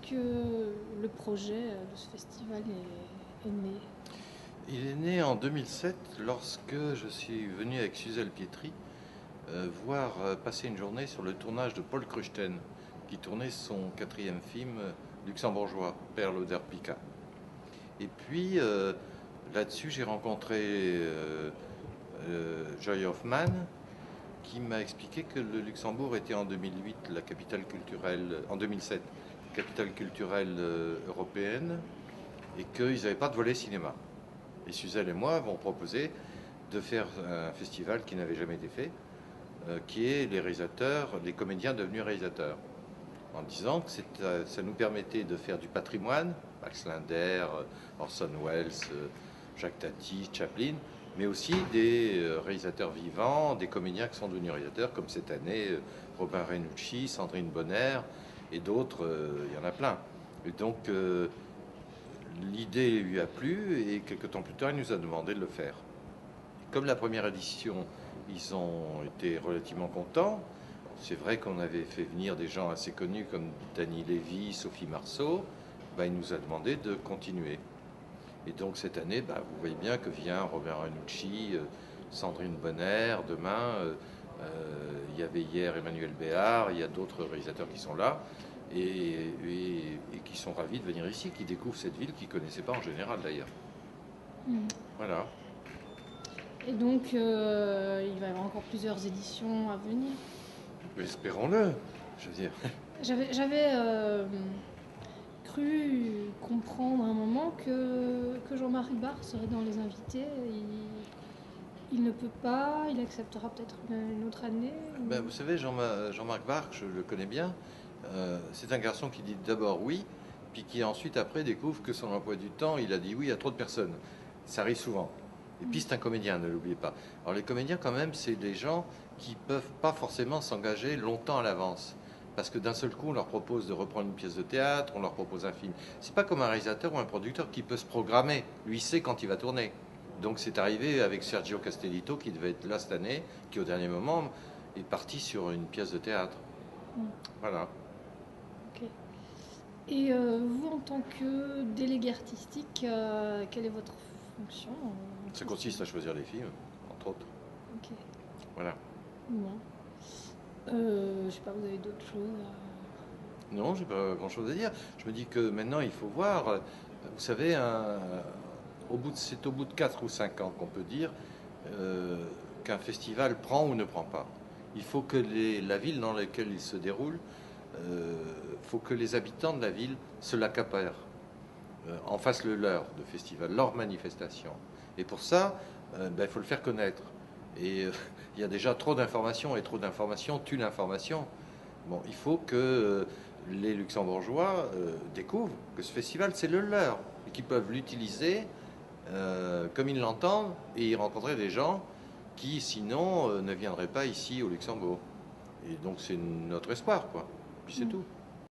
que le projet de ce festival est né? Il est né en 2007 lorsque je suis venu avec Suzelle Pietri voir passer une journée sur le tournage de Paul Kruchten, qui tournait son quatrième film luxembourgeois, Perle der Pica. Et puis là-dessus, j'ai rencontré Joy Hoffman, qui m'a expliqué que le Luxembourg était en 2008 la capitale culturelle, en 2007, capitale culturelle européenne, et qu'ils n'avaient pas de volet cinéma. Et Suzelle et moi avons proposé de faire un festival qui n'avait jamais été fait, qui est les réalisateurs, les comédiens devenus réalisateurs, en disant que ça nous permettait de faire du patrimoine, Max Linder, Orson Welles, Jacques Tati, Chaplin, mais aussi des réalisateurs vivants, des comédiens qui sont devenus réalisateurs, comme cette année Robin Renucci, Sandrine Bonner et d'autres, il y en a plein. Et donc l'idée lui a plu et quelques temps plus tard, il nous a demandé de le faire. Comme la première édition, ils ont été relativement contents. C'est vrai qu'on avait fait venir des gens assez connus comme Dany Lévy, Sophie Marceau. Ben, il nous a demandé de continuer. Et donc cette année, ben, vous voyez bien que vient Robert Renucci, Sandrine Bonner, demain, il y avait hier Emmanuel Béard, il y a d'autres réalisateurs qui sont là et qui sont ravis de venir ici, qui découvrent cette ville qu'ils ne connaissaient pas en général d'ailleurs. Voilà. Et donc, il va y avoir encore plusieurs éditions à venir. Espérons-le, je veux dire. J'avais cru comprendre à un moment que Jean-Marie Barre serait dans les invités. Il ne peut pas, il acceptera peut-être une autre année. Ben, vous savez, Jean-Marc Barre, je le connais bien. C'est un garçon qui dit d'abord oui, puis qui ensuite après découvre que son emploi du temps, il a dit oui à trop de personnes. Ça arrive souvent. Et puis c'est un comédien, ne l'oubliez pas. Alors les comédiens quand même, c'est des gens qui peuvent pas forcément s'engager longtemps à l'avance. Parce que d'un seul coup, on leur propose de reprendre une pièce de théâtre, on leur propose un film. C'est pas comme un réalisateur ou un producteur qui peut se programmer. Lui sait quand il va tourner. Donc c'est arrivé avec Sergio Castellitto qui devait être là cette année, qui au dernier moment est parti sur une pièce de théâtre. Voilà. Ok. Et vous, en tant que délégué artistique, quelle est votre fonction Ça consiste à choisir les films, entre autres. Ok. Voilà. Bon. Je sais pas, vous avez d'autres choses Non, j'ai pas grand-chose à dire. Je me dis que maintenant, il faut voir. Vous savez, c'est au bout de 4 ou 5 ans qu'on peut dire qu'un festival prend ou ne prend pas. Il faut que la ville dans laquelle il se déroule, faut que les habitants de la ville se l'accaparent, en fassent le leur de festival, leur manifestation. Et pour ça, il faut le faire connaître. Et il y a déjà trop d'informations, et trop d'informations tue l'information. Bon, il faut que les Luxembourgeois découvrent que ce festival, c'est le leur, et qu'ils peuvent l'utiliser comme ils l'entendent, et y rencontrer des gens qui, sinon, ne viendraient pas ici au Luxembourg. Et donc, c'est notre espoir, quoi. Puis c'est tout.